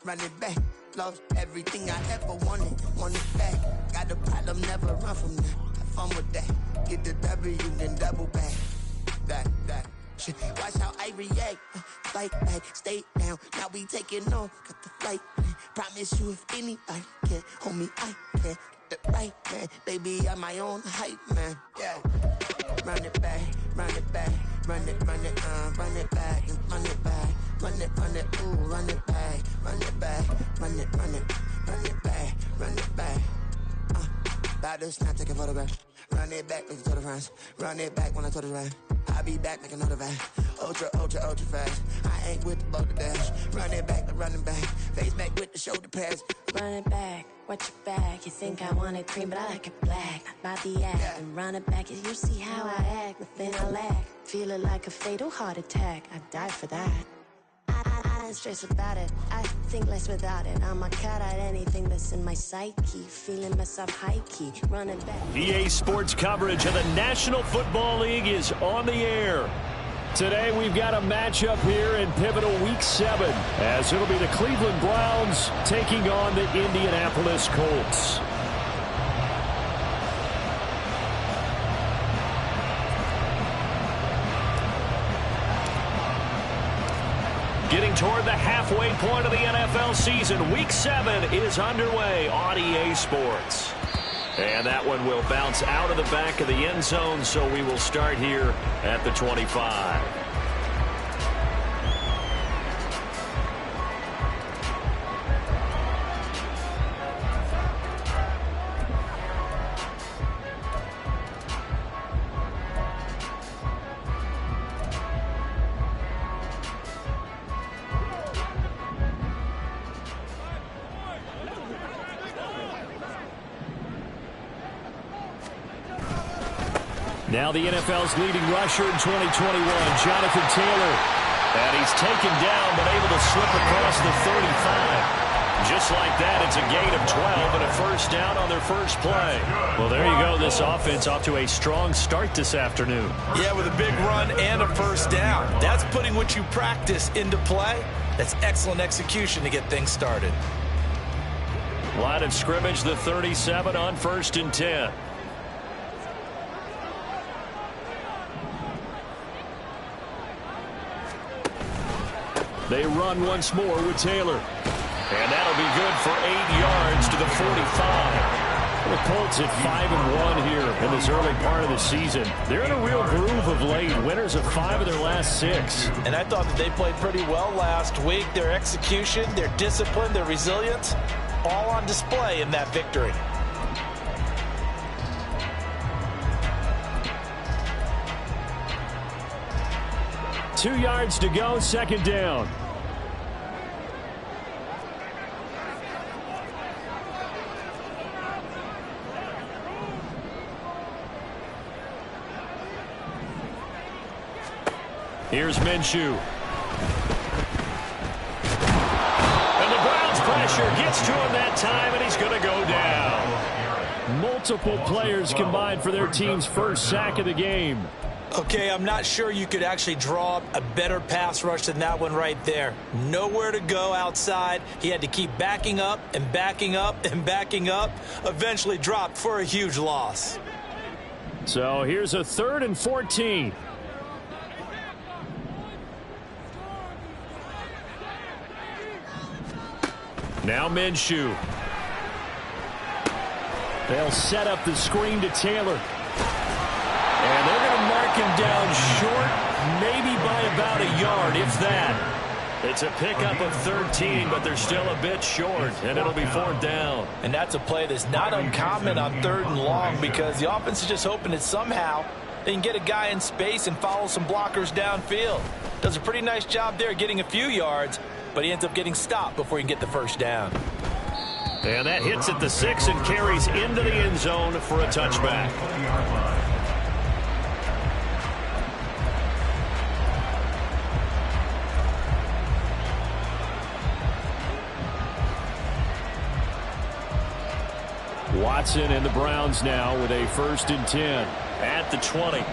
run it back. Lost everything I ever wanted it back. Got a problem, never run from that. Have fun with that. Get the W, then double back. That. Shit. Watch how I react. Fight back, stay down. Now we taking off. Got the flight plan. Promise you, if anybody can, homie, I can. Get the right man. Baby, I'm my own hype man. Yeah. Run it back, run it back. Run it back, and run it back. Run it, ooh, run it back. Run it back, run it back. About to snap, take a photograph. Run it back, make it to the friends. Run it back when I told it right. I'll be back, make another back. Ultra fast. I ain't with the boat to dash. Run it back, running back. Face back with the shoulder pads. Run it back, watch your back. You think I want it cream, but I like it black. About the act, and run it back. You see how I act, nothing I lack. Feeling like a fatal heart attack. I'd die for that. I don't stress about it. I think less without it. I'ma cut out anything that's in my psyche. Feeling myself high key. Running back. EA Sports coverage of the National Football League is on the air. Today we've got a matchup here in pivotal Week 7, as it'll be the Cleveland Browns taking on the Indianapolis Colts. Getting toward the halfway point of the NFL season, Week 7 is underway on EA Sports. And that one will bounce out of the back of the end zone, so we will start here at the 25. Now the NFL's leading rusher in 2021, Jonathan Taylor. And he's taken down, but able to slip across the 35. Just like that, it's a gain of 12 and a first down on their first play. Well, there you go. This offense off to a strong start this afternoon. Yeah, with a big run and a first down. That's putting what you practice into play. That's excellent execution to get things started. Line of scrimmage, the 37 on 1st and 10. They run once more with Taylor. And that'll be good for 8 yards to the 45. The Colts at 5-1 here in this early part of the season. They're in a real groove of late. Winners of 5 of their last 6. And I thought that they played pretty well last week. Their execution, their discipline, their resilience, all on display in that victory. Two yards to go, second down. Here's Minshew. And the Browns pressure gets to him that time, and he's going to go down. Multiple players combined for their team's first sack of the game. Okay, I'm not sure you could actually draw up a better pass rush than that one right there. Nowhere to go outside. He had to keep backing up and backing up and backing up. Eventually dropped for a huge loss. So here's a 3rd and 14. Now Minshew. They'll set up the screen to Taylor. And they're going to mark him down short, maybe by about a yard, if that. It's a pickup of 13, but they're still a bit short, and it'll be 4th down. And that's a play that's not uncommon on 3rd and long, because the offense is just hoping that somehow they can get a guy in space and follow some blockers downfield. Does a pretty nice job there getting a few yards, but he ends up getting stopped before he can get the first down. And that hits at the 6 and carries into the end zone for a touchback. Watson and the Browns now with a 1st and 10 at the 20.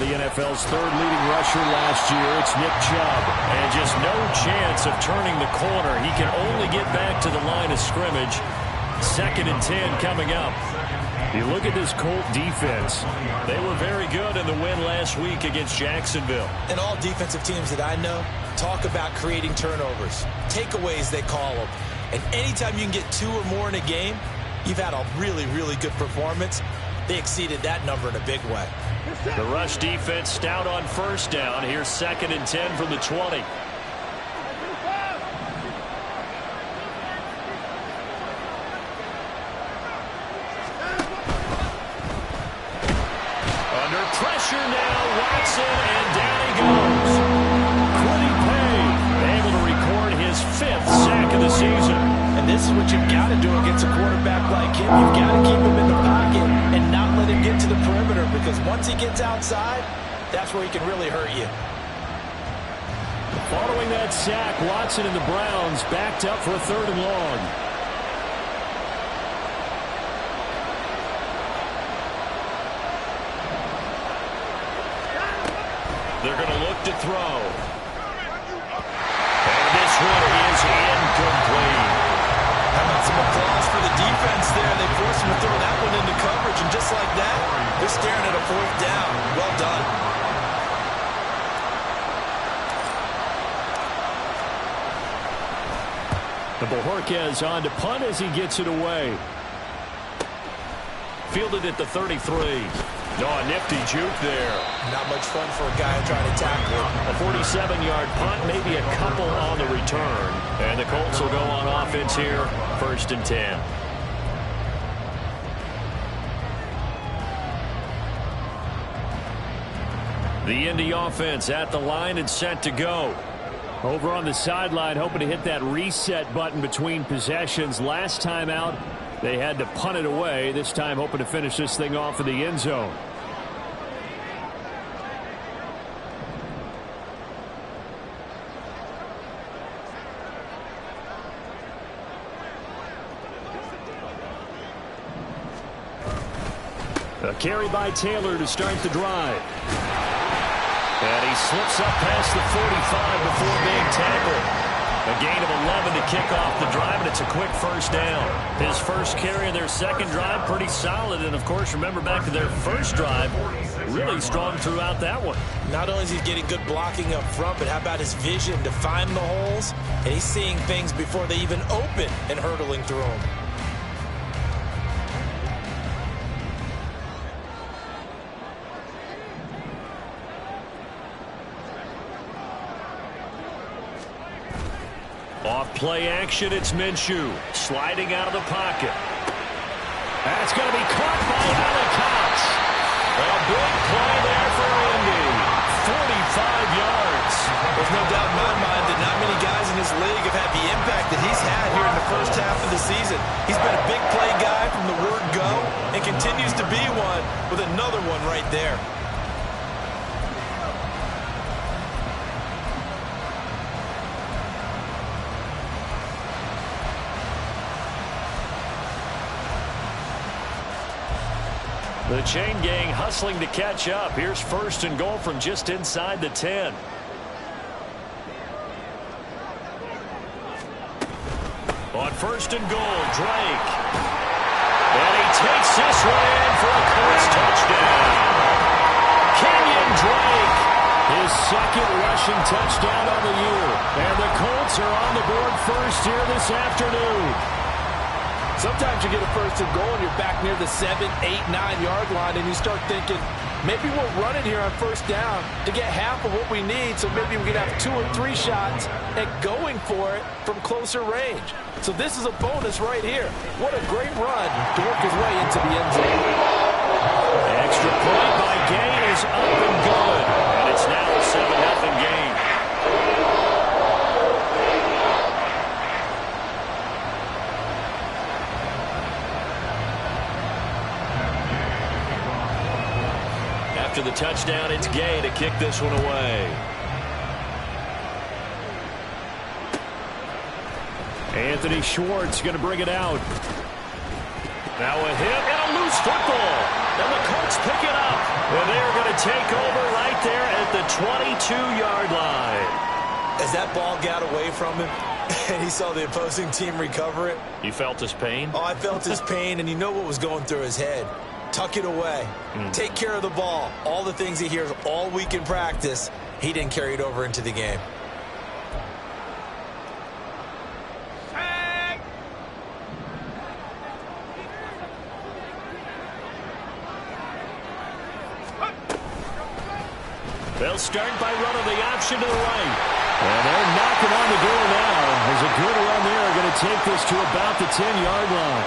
the NFL's third leading rusher last year. It's Nick Chubb. And just no chance of turning the corner. He can only get back to the line of scrimmage. 2nd and 10 coming up. You look at this Colt defense. They were very good in the win last week against Jacksonville. And all defensive teams that I know talk about creating turnovers. Takeaways, they call them. And anytime you can get 2 or more in a game, you've had a really, really good performance. They exceeded that number in a big way. The rush defense stout on 1st down. Here's 2nd and 10 from the 20. Under pressure now, Watson, and down he goes. Quiddy Pay able to record his 5th sack of the season. And this is what you've got to do against a quarterback like him. You've got to keep him in the pocket and not let him get to the perimeter, because once he gets outside, that's where he can really hurt you. Following that sack, Watson and the Browns backed up for a 3rd and long. They're going to look to throw. And this one is incomplete. How about some applause for the defense there? They forced him to throw that one into coverage, and just like that, they're staring at a 4th down. Well done. The Bojorquez on to punt as he gets it away. Fielded at the 33. No, a nifty juke there. Not much fun for a guy trying to tackle it. A 47-yard punt, maybe a couple on the return. And the Colts will go on offense here, 1st and 10. The Indy offense at the line and set to go. Over on the sideline, hoping to hit that reset button between possessions. Last time out, they had to punt it away. This time hoping to finish this thing off in the end zone. A carry by Taylor to start the drive. And he slips up past the 45 before being tackled. A gain of 11 to kick off the drive, and it's a quick 1st down. His first carry of their 2nd drive, pretty solid. And, of course, remember back to their 1st drive, really strong throughout that one. Not only is he getting good blocking up front, but how about his vision to find the holes? And he's seeing things before they even open and hurtling through them. Off play action, it's Minshew. Sliding out of the pocket. That's going to be caught by Allen Cox. A big play there for Indy. 45 yards. There's no doubt in my mind that not many guys in this league have had the impact that he's had here in the 1st half of the season. He's been a big play guy from the word go and continues to be one with another one right there. The chain gang hustling to catch up. Here's 1st and goal from just inside the 10. On 1st and goal, Drake. And he takes this one in for a Colts touchdown. Kenyon Drake, his 2nd rushing touchdown on the year. And the Colts are on the board first here this afternoon. Sometimes you get a 1st and goal and you're back near the 7, 8, 9-yard line, and you start thinking, maybe we'll run it here on 1st down to get half of what we need, so maybe we can have 2 or 3 shots at going for it from closer range. So this is a bonus right here. What a great run to work his way into the end zone. Extra point by Gay is up and good, and it's now a 7-0 game. After the touchdown, it's Gay to kick this one away. Anthony Schwartz going to bring it out. Now a hit and a loose football. And the Colts pick it up. And they're going to take over right there at the 22-yard line. As that ball got away from him and he saw the opposing team recover it. You felt his pain? Oh, I felt his pain, and you know what was going through his head. Tuck it away. Take care of the ball. All the things he hears all week in practice, he didn't carry it over into the game. They'll start by running the option to the right. And they're knocking on the door now. There's a good run there. Going to take this to about the 10-yard line.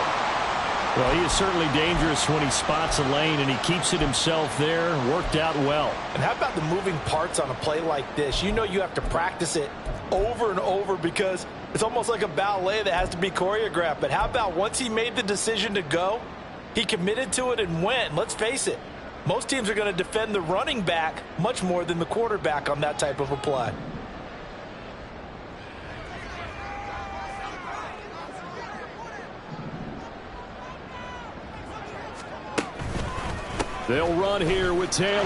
Well, he is certainly dangerous when he spots a lane, and he keeps it himself there. Worked out well. And how about the moving parts on a play like this? You know you have to practice it over and over because it's almost like a ballet that has to be choreographed. But how about once he made the decision to go, he committed to it and went. Let's face it. Most teams are going to defend the running back much more than the quarterback on that type of a play. They'll run here with Taylor. And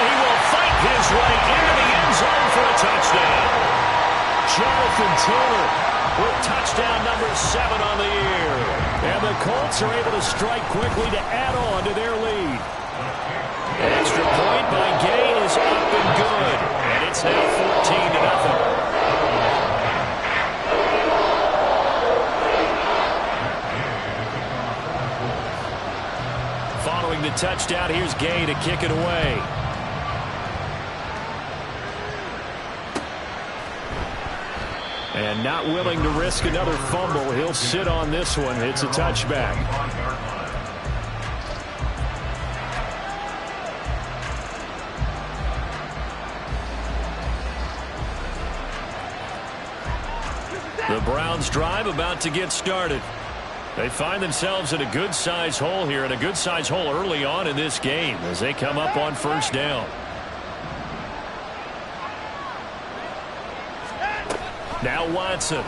he will fight his way into the end zone for a touchdown. Jonathan Taylor with touchdown number 7 on the year. And the Colts are able to strike quickly to add on to their lead. Extra point by Gay is up and good. And it's now 14-0. Following the touchdown, here's Gay to kick it away. And not willing to risk another fumble. He'll sit on this one. It's a touchback. The Browns drive about to get started. They find themselves in a good-sized hole here, and a good-sized hole early on in this game as they come up on first down. Now Watson. And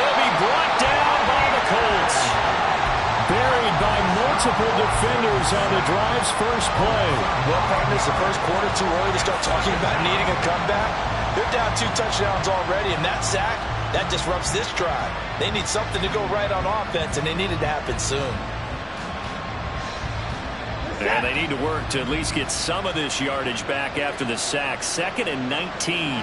he'll be brought down by the Colts. Buried by multiple defenders on the drive's first play. Well, partners, the first quarter too early to start talking about needing a comeback. They're down 2 touchdowns already, and that sack, that disrupts this drive. They need something to go right on offense, and they need it to happen soon. And they need to work to at least get some of this yardage back after the sack. 2nd and 19.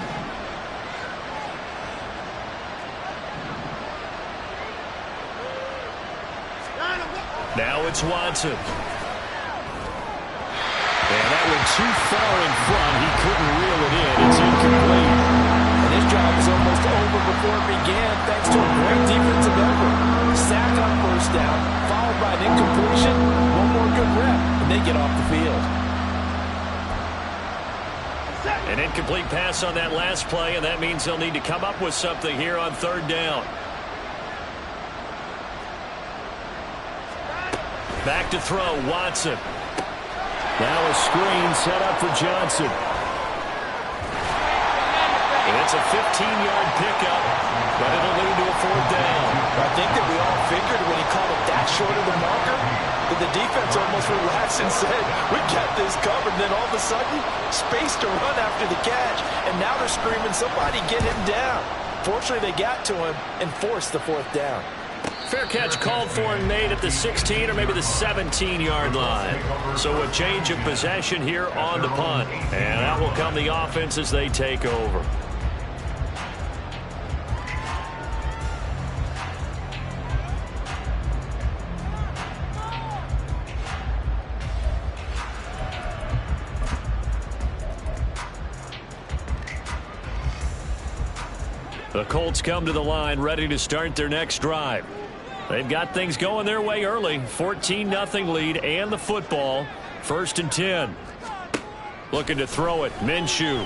Now it's Watson. And that went too far in front. He couldn't reel it in. It's incomplete. And this drive was almost over before it began thanks to a great defensive effort. Sack on first down, followed by an incompletion. One more good rep, and they get off the field. An incomplete pass on that last play, and that means they'll need to come up with something here on 3rd down. Back to throw, Watson. Now a screen set up for Johnson. And it's a 15-yard pickup, but it'll lead to a 4th down. I think that we all figured when he called it that short of the marker that the defense almost relaxed and said, we got this covered. And then all of a sudden, space to run after the catch. And now they're screaming, somebody get him down. Fortunately, they got to him and forced the 4th down. Fair catch called for and made at the 16 or maybe the 17-yard line. So a change of possession here on the punt. And out will come the offense as they take over. The Colts come to the line ready to start their next drive. They've got things going their way early. 14-0 lead and the football. 1st and 10. Looking to throw it. Minshew.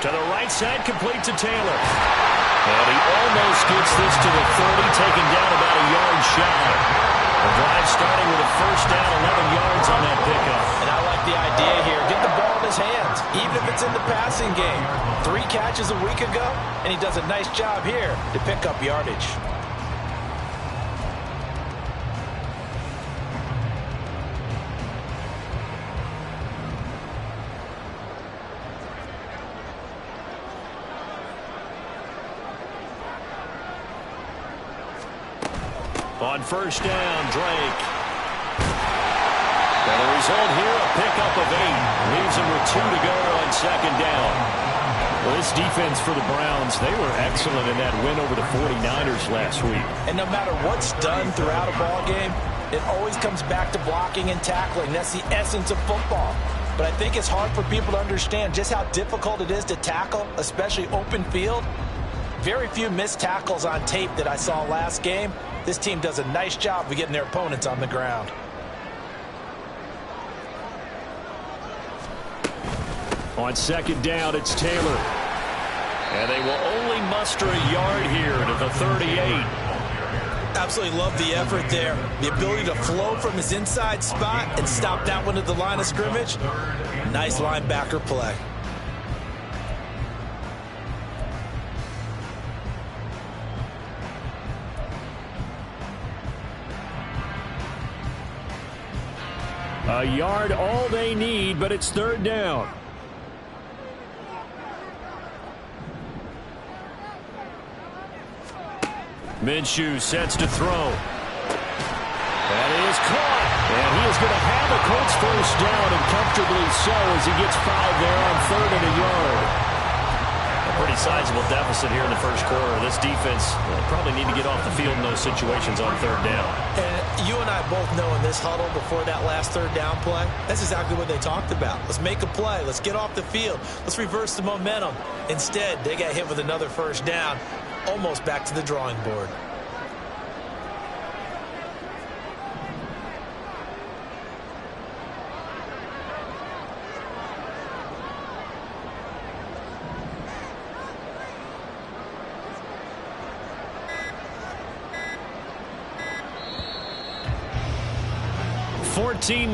To the right side, complete to Taylor. And he almost gets this to the 30, taken down about a yard shy. The drive starting with a first down, 11 yards on that pickup. And I like the idea here. Get the ball in his hands, even if it's in the passing game. 3 catches a week ago, and he does a nice job here to pick up yardage. On first down, Drake. And the result here, a pickup of 8. Leaves him with 2 to go on second down. Well, this defense for the Browns, they were excellent in that win over the 49ers last week. And no matter what's done throughout a ball game, it always comes back to blocking and tackling. That's the essence of football. But I think it's hard for people to understand just how difficult it is to tackle, especially open field. Very few missed tackles on tape that I saw last game. This team does a nice job of getting their opponents on the ground. On second down, it's Taylor. And they will only muster a yard here to the 38. Absolutely love the effort there. The ability to flow from his inside spot and stop that one at the line of scrimmage. Nice linebacker play. A yard all they need, but it's third down. Minshew sets to throw. That is caught. And he is going to have a Colts first down, and comfortably so, as he gets 5 there on 3rd and a yard. A pretty sizable deficit here in the first quarter. This defense probably need to get off the field in those situations on 3rd down. And you and I both know in this huddle before that last 3rd down play, that's exactly what they talked about. Let's make a play. Let's get off the field. Let's reverse the momentum. Instead, they got hit with another first down. Almost back to the drawing board.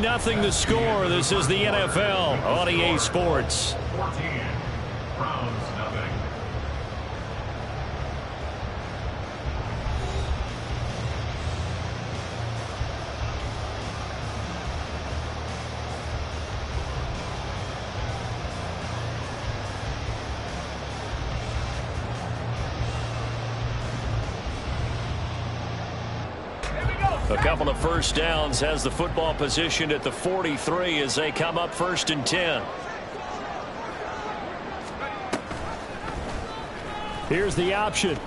Nothing the score. This is the NFL on EA Sports. 14, Browns nothing. A couple of first downs, has the football positioned at the 43 as they come up 1st and 10. Here's the option.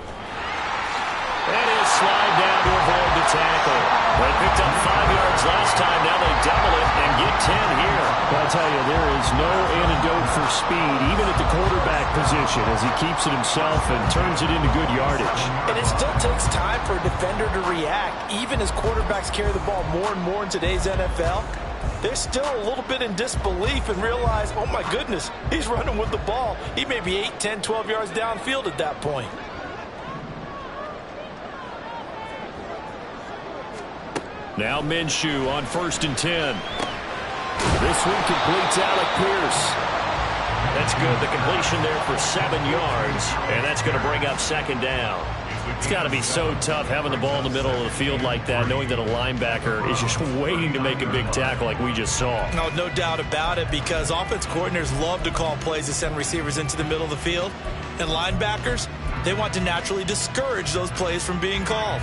That is slide down to avoid the tackle. They picked up 5 yards last time. Now they double it and get 10 here. I'll tell you, there is no antidote for speed, even at the quarterback position, as he keeps it himself and turns it into good yardage. And it still takes time for a defender to react. Even as quarterbacks carry the ball more and more in today's NFL, they're still a little bit in disbelief and realize, oh my goodness, he's running with the ball. He may be 8, 10, 12 yards downfield at that point. Now Minshew on 1st and 10. This one completes Alec Pierce. That's good. The completion there for 7 yards, and that's going to bring up 2nd down. It's got to be so tough having the ball in the middle of the field like that, knowing that a linebacker is just waiting to make a big tackle like we just saw. No doubt about it, because offense coordinators love to call plays to send receivers into the middle of the field. And linebackers, they want to naturally discourage those plays from being called.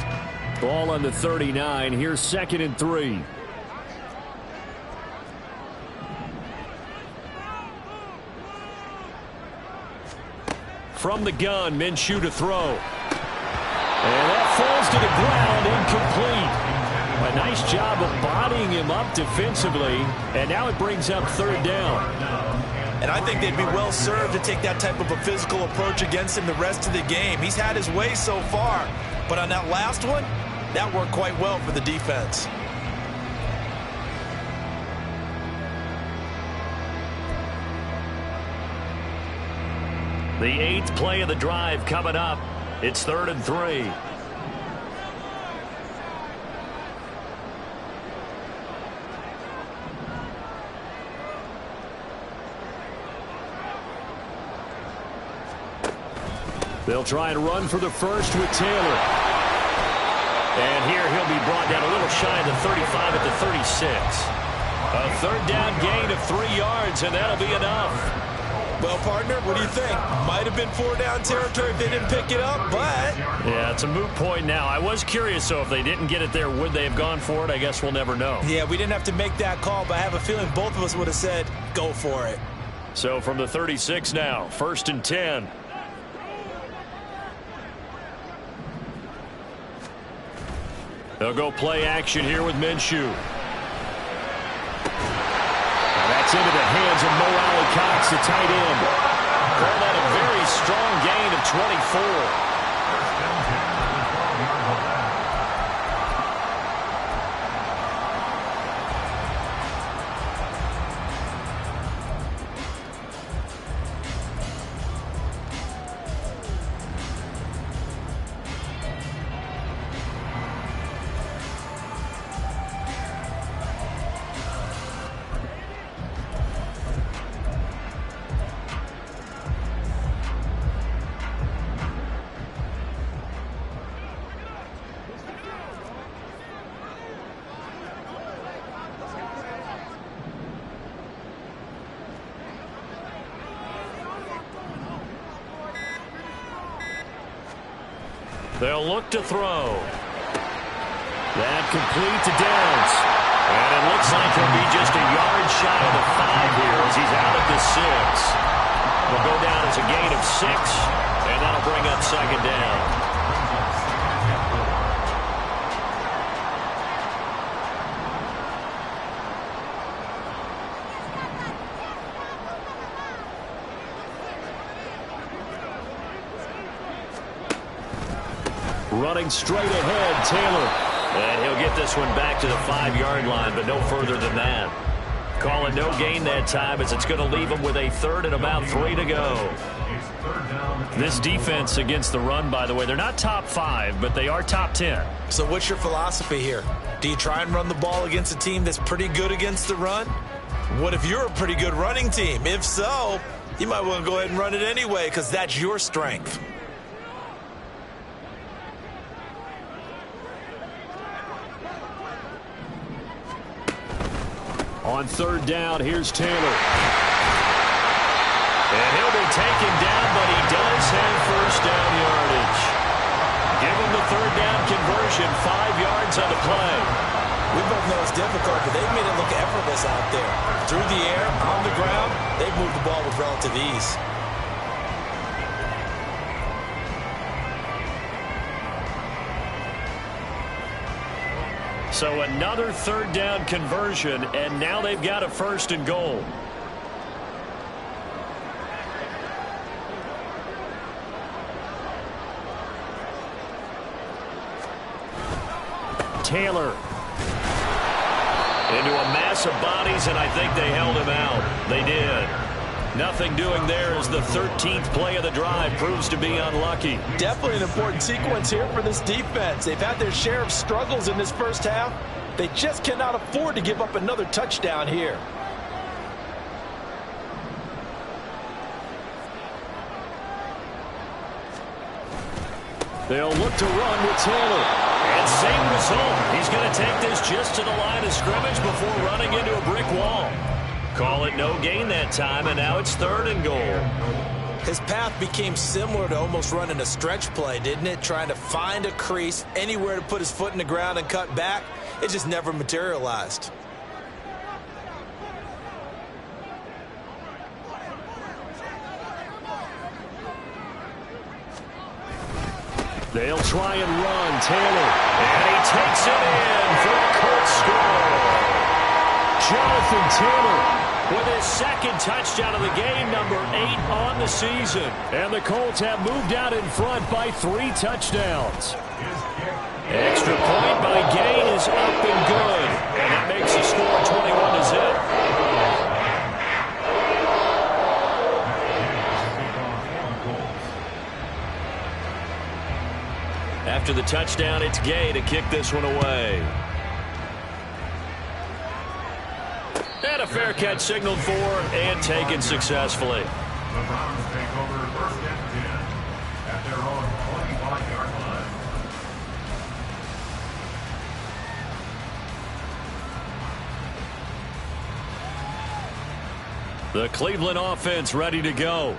Ball on the 39. Here's 2nd and 3. From the gun, Minshew to throw. And that falls to the ground, incomplete. A nice job of bodying him up defensively, and now it brings up 3rd down. And I think they'd be well served to take that type of a physical approach against him the rest of the game. He's had his way so far, but on that last one, that worked quite well for the defense. The 8th play of the drive coming up. It's 3rd and 3. They'll try and run for the first with Taylor. And here he'll be brought down a little shy of the 35 at the 36. A 3rd down gain of 3 yards, and that'll be enough. Well, partner, what do you think? Might have been 4-down territory if they didn't pick it up, but... Yeah, it's a moot point now. I was curious, so if they didn't get it there, would they have gone for it? I guess we'll never know. Yeah, we didn't have to make that call, but I have a feeling both of us would have said, go for it. So from the 36 now, 1st and 10. They'll go play action here with Minshew. That's into the hands of Mo Alley-Cox, the tight end. Call that a very strong gain of 24. They'll look to throw. That complete to Downs. And it looks like he'll be just a yard shy of the 5 here as he's out at the 6. Will go down as a gain of 6, and that'll bring up 2nd down. Running straight ahead, Taylor. And he'll get this one back to the 5-yard line, but no further than that. Call it no gain that time as it's going to leave him with a 3rd and about 3 to go. This defense against the run, by the way, they're not top 5, but they are top 10. So what's your philosophy here? Do you try and run the ball against a team that's pretty good against the run? What if you're a pretty good running team? If so, you might want to go ahead and run it anyway because that's your strength. On 3rd down, here's Taylor. And he'll be taken down, but he does have 1st down yardage. Give him the 3rd down conversion, 5 yards on the play. We both know it's difficult, but they've made it look effortless out there. Through the air, on the ground, they've moved the ball with relative ease. So another 3rd down conversion, and now they've got a 1st and goal. Taylor. Into a mass of bodies, and I think they held him out. They did. Nothing doing there as the 13th play of the drive proves to be unlucky. Definitely an important sequence here for this defense. They've had their share of struggles in this first half. They just cannot afford to give up another touchdown here. They'll look to run with Taylor. And same result. He's going to take this just to the line of scrimmage before running into a brick wall. Call it no gain that time, and now it's 3rd and goal. His path became similar to almost running a stretch play, didn't it? Trying to find a crease, anywhere to put his foot in the ground and cut back. It just never materialized. They'll try and run, Taylor. And he takes it in for a Colts score. Jonathan Taylor with his 2nd touchdown of the game, number 8 on the season. And the Colts have moved out in front by 3 touchdowns. Extra point by Gain is up and good. And that makes the score 21-0. After the touchdown, it's Gay to kick this one away. And a fair catch signaled for and taken successfully. The Browns take over 1st and 10 at their own 25-yard line. The Cleveland offense ready to go.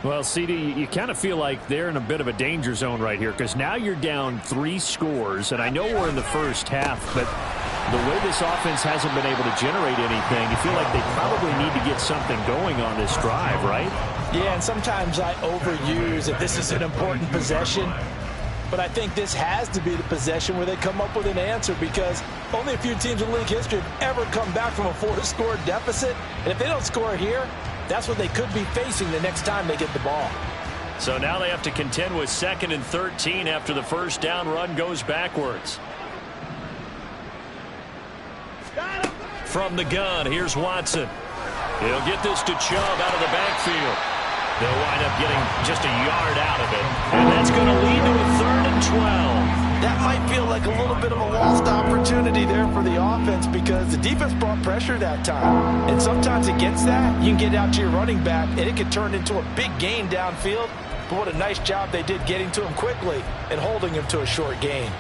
Well, CD, you kind of feel like they're in a bit of a danger zone right here because now you're down 3 scores, and I know we're in the first half, but the way this offense hasn't been able to generate anything, you feel like they probably need to get something going on this drive, right? Yeah, and sometimes I overuse that this is an important possession, but I think this has to be the possession where they come up with an answer because only a few teams in league history have ever come back from a 4-score deficit, and if they don't score here, that's what they could be facing the next time they get the ball. So now they have to contend with 2nd and 13 after the first down run goes backwards. From the gun, here's Watson. He'll get this to Chubb out of the backfield. They'll wind up getting just a yard out of it. And that's going to lead to a 3rd and 12. That might feel like a little bit of a lost opportunity there for the offense because the defense brought pressure that time. And sometimes against that, you can get out to your running back, and it can turn into a big gain downfield. But what a nice job they did getting to him quickly and holding him to a short gain.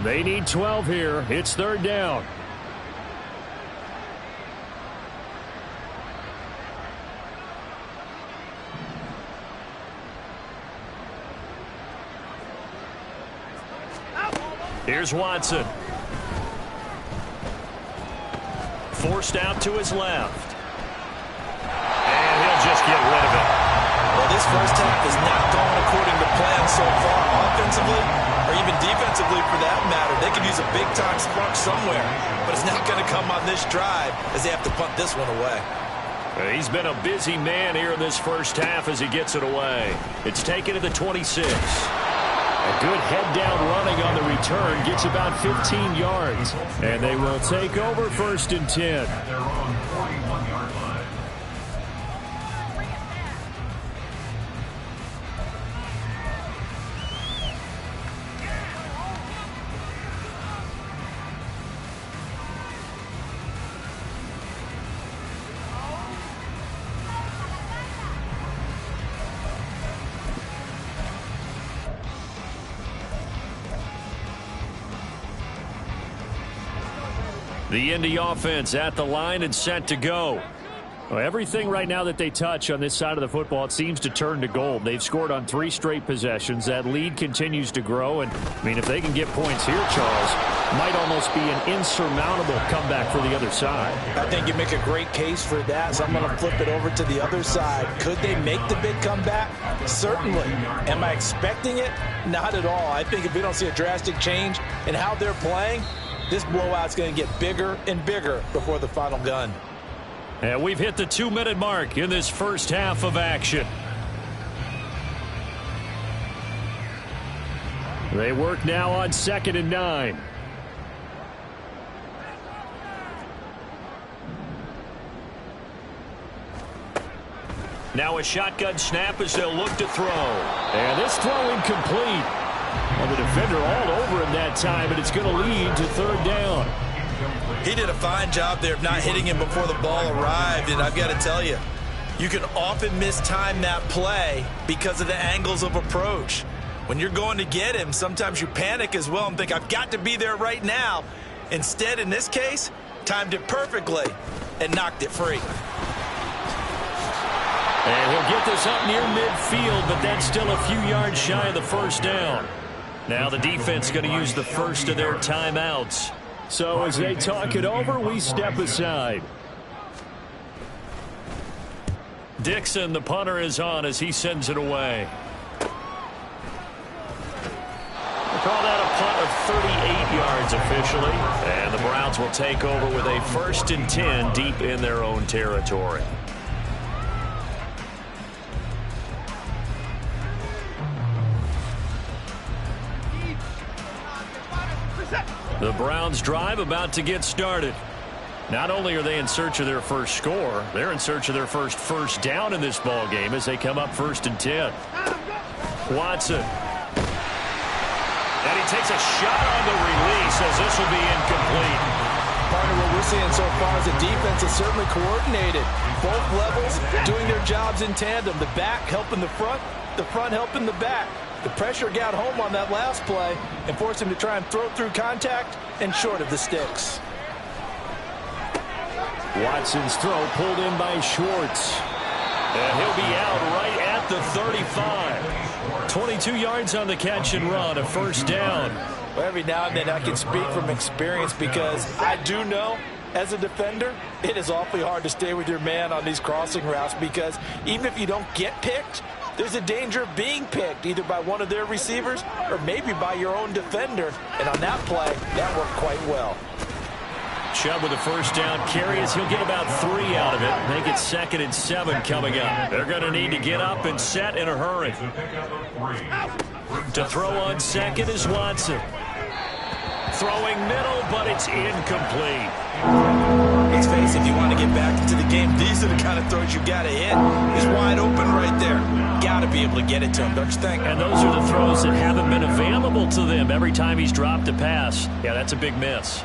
They need 12 here. It's 3rd down. Here's Watson. Forced out to his left. And he'll just get rid of it. Well, this first half is not going according to plan so far offensively or even defensively for that matter. They could use a big-time spark somewhere, but it's not going to come on this drive as they have to punt this one away. He's been a busy man here in this first half as he gets it away. It's taken to the 26. A good head-down running on the return gets about 15 yards. And they will take over 1st and 10. At their own 41-yard line. The Indy offense at the line and set to go. Well, everything right now that they touch on this side of the football, it seems to turn to gold. They've scored on 3 straight possessions. That lead continues to grow. And, I mean, if they can get points here, Charles, might almost be an insurmountable comeback for the other side. I think you make a great case for that, so I'm going to flip it over to the other side. Could they make the big comeback? Certainly. Am I expecting it? Not at all. I think if we don't see a drastic change in how they're playing, this blowout's going to get bigger and bigger before the final gun. And we've hit the 2-minute mark in this first half of action. They work now on 2nd and 9. Now a shotgun snap as they'll look to throw. And this throw incomplete. Well, the defender all over him that time, and it's going to lead to 3rd down. He did a fine job there of not hitting him before the ball arrived, and I've got to tell you, you can often mistime that play because of the angles of approach. When you're going to get him, sometimes you panic as well and think, I've got to be there right now. Instead, in this case, timed it perfectly and knocked it free. And he'll get this up near midfield, but that's still a few yards shy of the first down. Now the defense going to use the first of their timeouts. So as they talk it over, we step aside. Dixon, the punter, is on as he sends it away. They call that a punt of 38 yards officially. And the Browns will take over with a 1st and 10 deep in their own territory. The Browns drive about to get started. Not only are they in search of their first score, they're in search of their first down in this ball game as they come up 1st and 10. Watson. And he takes a shot on the release as this will be incomplete. Part of what we're seeing so far is the defense is certainly coordinated. Both levels doing their jobs in tandem. The back helping the front helping the back. The pressure got home on that last play and forced him to try and throw through contact and short of the sticks. Watson's throw pulled in by Schwartz. And he'll be out right at the 35. 22 yards on the catch and run, a first down. Well, every now and then I can speak from experience because I do know as a defender, it is awfully hard to stay with your man on these crossing routes because even if you don't get picked, there's a danger of being picked either by one of their receivers or maybe by your own defender. And on that play, that worked quite well. Chubb with a first down carry as he'll get about 3 out of it. Make it 2nd and 7 coming up. They're going to need to get up and set in a hurry. To throw on second is Watson. Throwing middle, but it's incomplete. Let's face it, if you want to get back into the game, these are the kind of throws you got to hit. He's wide open right there. Got to be able to get it to him, don't you think? And those are the throws that haven't been available to them every time he's dropped a pass. Yeah, that's a big miss.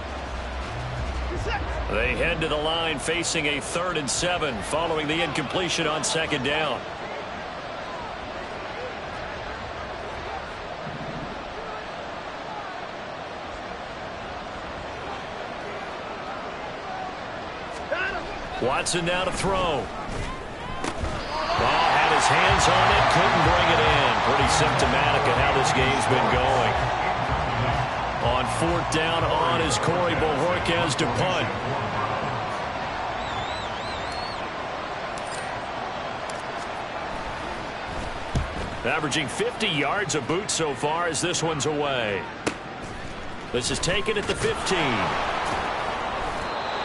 They head to the line facing a 3rd and 7 following the incompletion on 2nd down. Watson now to throw. Ball had his hands on it, couldn't bring it in. Pretty symptomatic of how this game's been going. On 4th down on is Corey Bojorquez to punt. Averaging 50 yards a boot so far as this one's away. This is taken at the 15.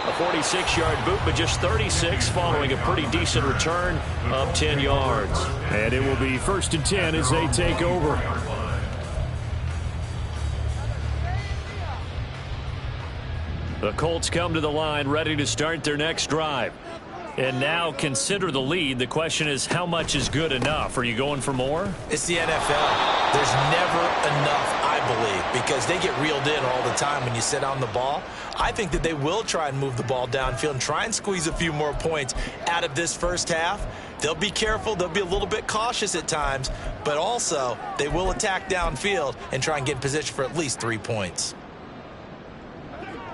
A 46-yard boot, but just 36 following a pretty decent return of 10 yards. And it will be 1st and 10 as they take over. The Colts come to the line ready to start their next drive. And now consider the lead. The question is, how much is good enough? Are you going for more? It's the NFL. There's never enough, I believe, because they get reeled in all the time when you sit on the ball. I think that they will try and move the ball downfield and try and squeeze a few more points out of this first half. They'll be careful. They'll be a little bit cautious at times, but also they will attack downfield and try and get in position for at least 3 points.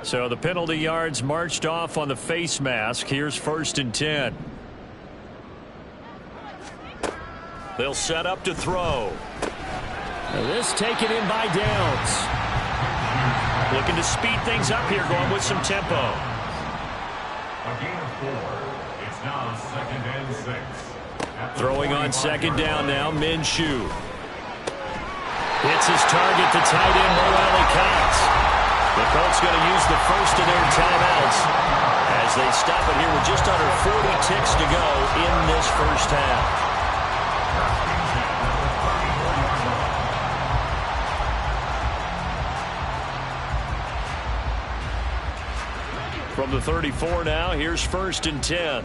So the penalty yards marched off on the face mask. Here's 1st and 10. They'll set up to throw. This taken in by Downs. Looking to speed things up here, going with some tempo. A gain of 4. It's now 2nd and 6. Throwing on 2nd down now, Minshew. Hits his target, the tight end, Mo Alley-Cox. The Colts going to use the first of their timeouts as they stop it here with just under 40 ticks to go in this first half. From the 34 now, here's 1st and 10.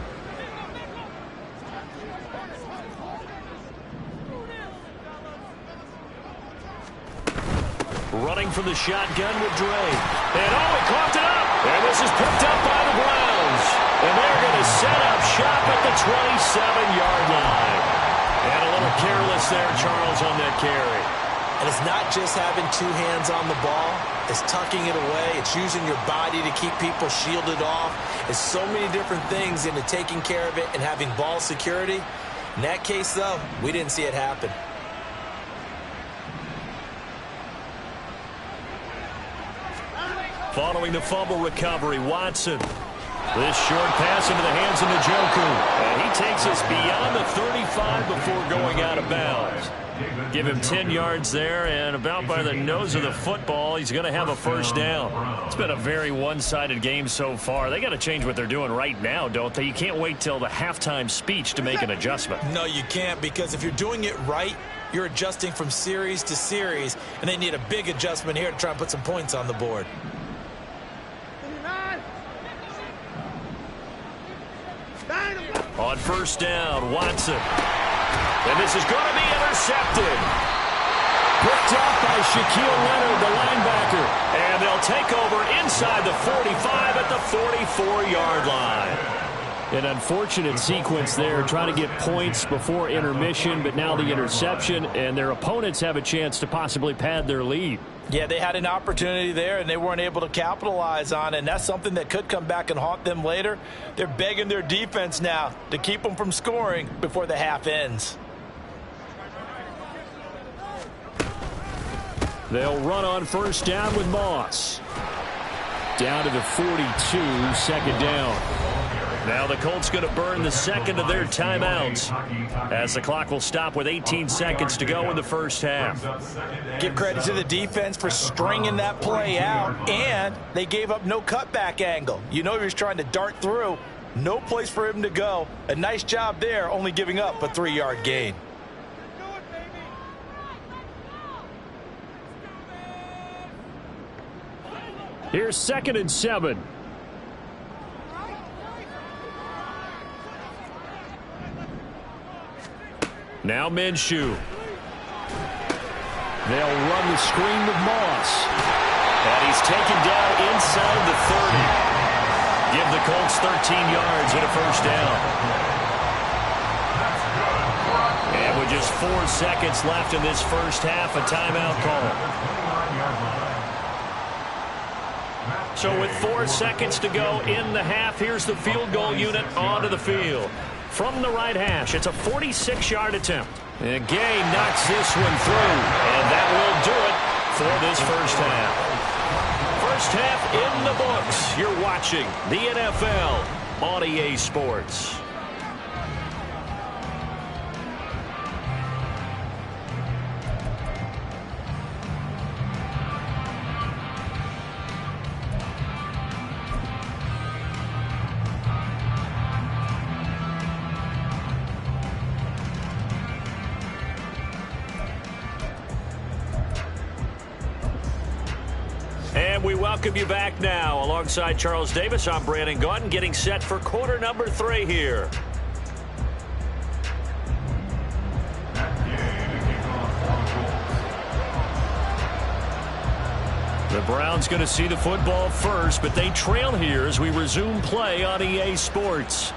Running from the shotgun with Dre. And he caught it up. And this is picked up by the Browns. And they're going to set up shop at the 27-yard line. And a little careless there, Charles, on that carry. And it's not just having 2 hands on the ball. It's tucking it away. It's using your body to keep people shielded off. It's so many different things into taking care of it and having ball security. In that case, though, we didn't see it happen. Following the fumble recovery, Watson. This short pass into the hands of Njoku. And he takes us beyond the 35 before going out of bounds. Give him 10 yards there, and about by the nose of the football, he's going to have a first down. It's been a very one-sided game so far. They got to change what they're doing right now, don't they? You can't wait till the halftime speech to make an adjustment. No, you can't, because if you're doing it right, you're adjusting from series to series, and they need a big adjustment here to try and put some points on the board. On 1st down, Watson. And this is going to be intercepted. Picked up by Shaquille Leonard, the linebacker. And they'll take over inside the 45 at the 44-yard line. An unfortunate sequence there, trying to get points before intermission, but now the interception, and their opponents have a chance to possibly pad their lead. Yeah, they had an opportunity there, and they weren't able to capitalize on it, and that's something that could come back and haunt them later. They're begging their defense now to keep them from scoring before the half ends. They'll run on first down with Moss. Down to the 42, second down. Now the Colts going to burn the second of their timeouts as the clock will stop with 18 seconds to go in the first half. Give credit to the defense for stringing that play out, and they gave up no cutback angle. You know he was trying to dart through. No place for him to go. A nice job there, only giving up a 3-yard gain. Here's 2nd and 7. Now Minshew. They'll run the screen with Moss. And he's taken down inside the 30. Give the Colts 13 yards and a first down. And with just 4 seconds left in this first half, a timeout call. So with 4 seconds to go in the half, here's the field goal unit onto the field. From the right hash, it's a 46-yard attempt. And Gay knocks this one through, and that will do it for this first half. First half in the books. You're watching the NFL on EA Sports. And we welcome you back now. Alongside Charles Davis, I'm Brandon Gaudin, getting set for quarter number 3 here. The Browns going to see the football first, but they trail here as we resume play on EA Sports.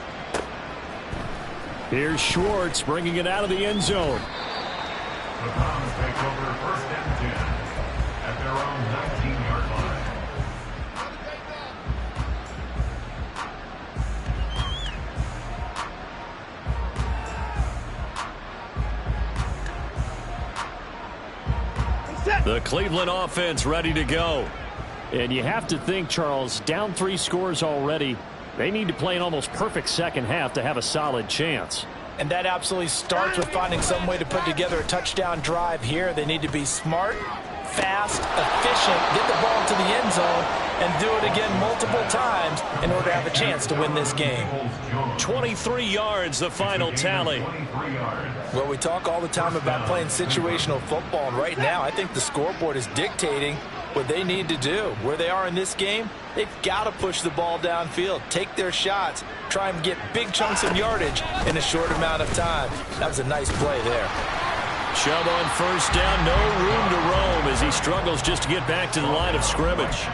Here's Schwartz bringing it out of the end zone. The Browns take over 1st and 10 at their own 19-yard line. The Cleveland offense ready to go. And you have to think, Charles, down 3 scores already. They need to play an almost perfect second half to have a solid chance. And that absolutely starts with finding some way to put together a touchdown drive here. They need to be smart, fast, efficient, get the ball to the end zone, and do it again multiple times in order to have a chance to win this game. 23 yards, the final tally. Well, we talk all the time about playing situational football, and right now I think the scoreboard is dictating what they need to do. Where they are in this game, they've got to push the ball downfield, take their shots, try and get big chunks of yardage in a short amount of time. That was a nice play there. Chubb on first down, no room to roam as he struggles just to get back to the line of scrimmage.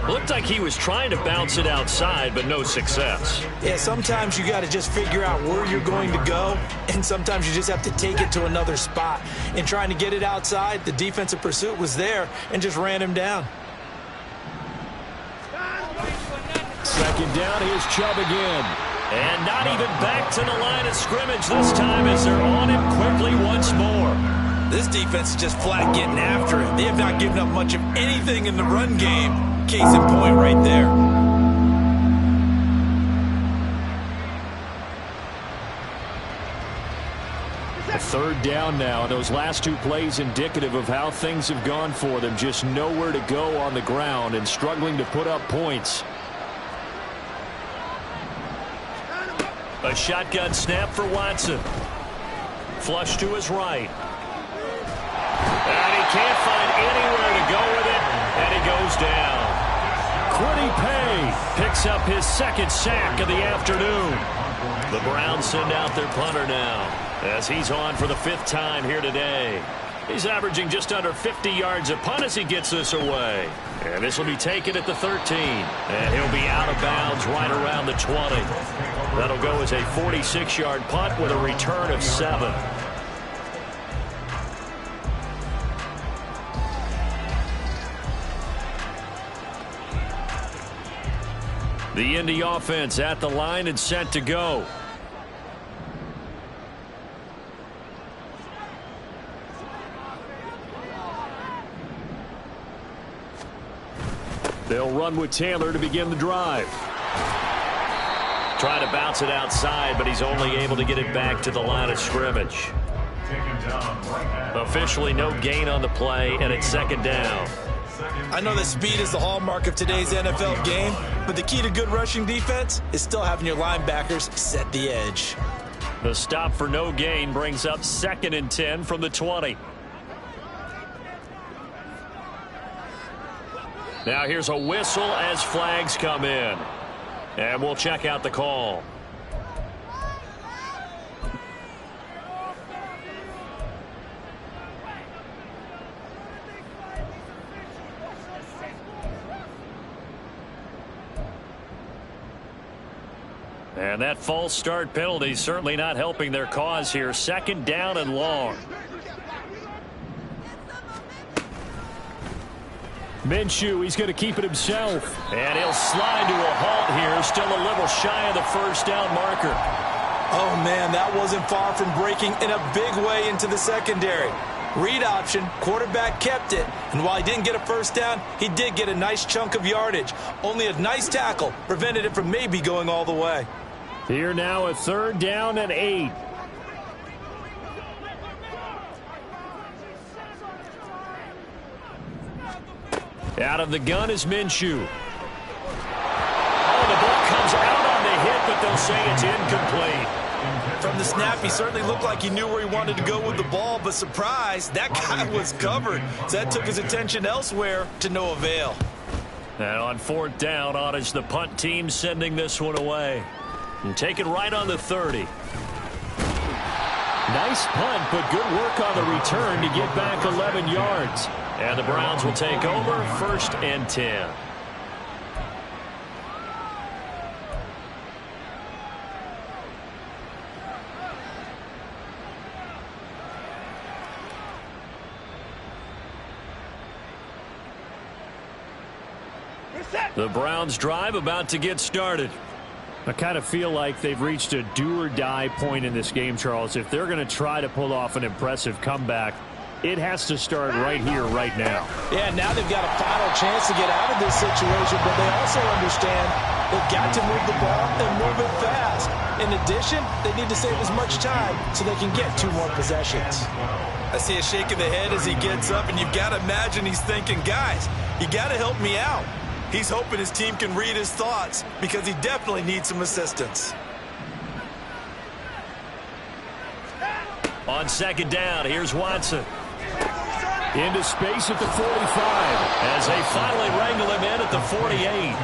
Looked like he was trying to bounce it outside, but no success. Yeah, sometimes you got to just figure out where you're going to go, and sometimes you just have to take it to another spot. In trying to get it outside, the defensive pursuit was there and just ran him down. Second down, here's Chubb again. And not even back to the line of scrimmage this time as they're on him quickly once more. This defense is just flat getting after it. They have not given up much of anything in the run game. Case in point right there. A third down now. Those last 2 plays indicative of how things have gone for them. Just nowhere to go on the ground and struggling to put up points. A shotgun snap for Watson. Flush to his right. And he can't find anywhere to go with it. And he goes down. Quiddy Pay picks up his 2nd sack of the afternoon. The Browns send out their punter now as he's on for the 5th time here today. He's averaging just under 50 yards a punt as he gets this away. And this will be taken at the 13. And he'll be out of bounds right around the 20. That'll go as a 46-yard punt with a return of 7. The Indy offense at the line and set to go. They'll run with Taylor to begin the drive. Trying to bounce it outside, but he's only able to get it back to the line of scrimmage. Officially no gain on the play, and it's second down. I know that speed is the hallmark of today's NFL game, but the key to good rushing defense is still having your linebackers set the edge. The stop for no gain brings up 2nd and 10 from the 20. Now here's a whistle as flags come in. And we'll check out the call. And that false start penalty certainly not helping their cause here. 2nd down and long. Minshew, he's going to keep it himself. And he'll slide to a halt here. Still a little shy of the first down marker. Oh, man, that wasn't far from breaking in a big way into the secondary. Read option, quarterback kept it. And while he didn't get a first down, he did get a nice chunk of yardage. Only a nice tackle prevented it from maybe going all the way. Here now a 3rd down and 8. Out of the gun is Minshew. Oh, the ball comes out on the hit, but they'll say it's incomplete. From the snap, he certainly looked like he knew where he wanted to go with the ball, but surprise, that guy was covered. So that took his attention elsewhere to no avail. And on 4th down, is the punt team sending this one away. And take it right on the 30. Nice punt, but good work on the return to get back 11 yards. And the Browns will take over 1st and 10. The Browns drive about to get started. I kind of feel like they've reached a do-or-die point in this game, Charles. If they're going to try to pull off an impressive comeback, it has to start right here, right now. Yeah, now they've got a final chance to get out of this situation, but they also understand they've got to move the ball and move it fast. In addition, they need to save as much time so they can get 2 more possessions. I see a shake of the head as he gets up, and you've got to imagine he's thinking, guys, you got to help me out. He's hoping his team can read his thoughts because he definitely needs some assistance. On 2nd down, here's Watson. Into space at the 45 as they finally wrangle him in at the 48.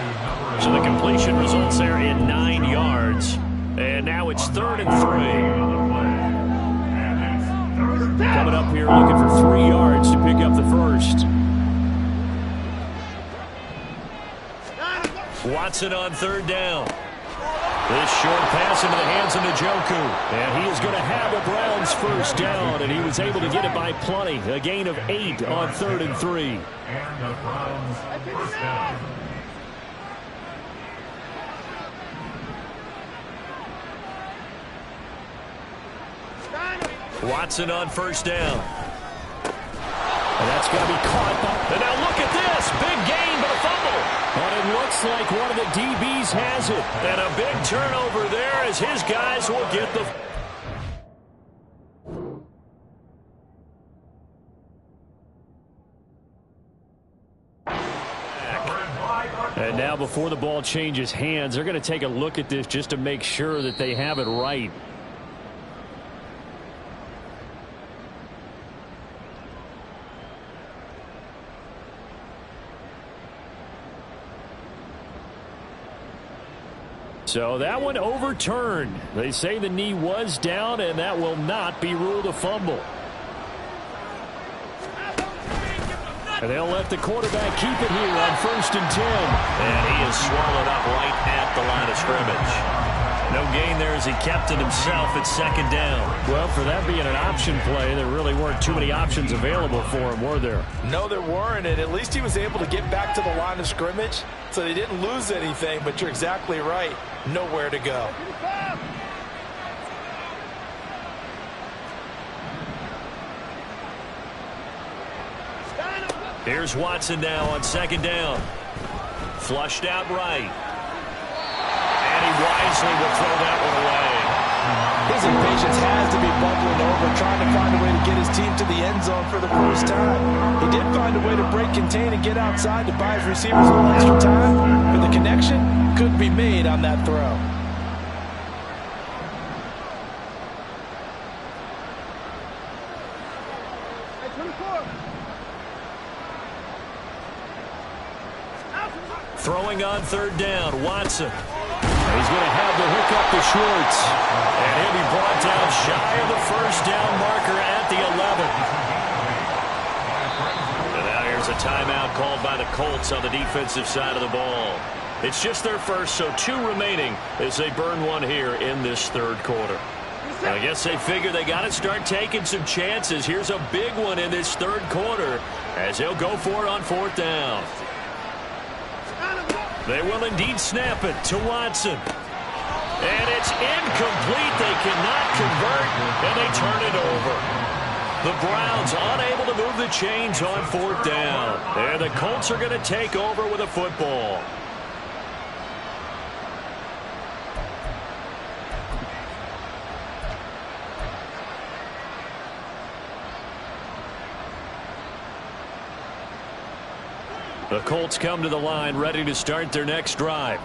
So the completion results there in 9 yards. And now it's 3rd and 3. Coming up here looking for 3 yards to pick up the first. Watson on 3rd down. This short pass into the hands of Njoku. And he is going to have the Browns first down, and he was able to get it by plenty. A gain of 8 on 3rd and 3. And the Browns first down. Watson on 1st down. And that's going to be caught. And now look at this. Big gain, but a fumble. And it looks like one of the DBs has it. And a big turnover there as his guys will get the... And now before the ball changes hands, they're going to take a look at this just to make sure that they have it right. So that one overturned. They say the knee was down, and that will not be ruled a fumble. And they'll let the quarterback keep it here on 1st and 10. And he is swallowed up right at the line of scrimmage. No gain there as he kept it himself at second down. Well, for that being an option play, there really weren't too many options available for him, were there? No, there weren't, and at least he was able to get back to the line of scrimmage, so they didn't lose anything, but you're exactly right. Nowhere to go. Here's Watson now on second down. Flushed out right. And he wisely will throw that one away. His impatience has to be bubbling over, trying to find a way to get his team to the end zone for the first time. He did find a way to break contain and get outside to buy his receivers a little extra time, but the connection couldn't be made on that throw. Throwing on third down, Watson. He's going to have to hook up to Schwartz. And he'll be brought down shy of the first down marker at the 11. And now here's a timeout called by the Colts on the defensive side of the ball. It's just their first, so 2 remaining as they burn one here in this third quarter. And I guess they figure they got to start taking some chances. Here's a big one in this third quarter as they'll go for it on fourth down. They will indeed snap it to Watson. And it's incomplete. They cannot convert, and they turn it over. The Browns unable to move the chains on fourth down. And the Colts are going to take over with a football. The Colts come to the line ready to start their next drive.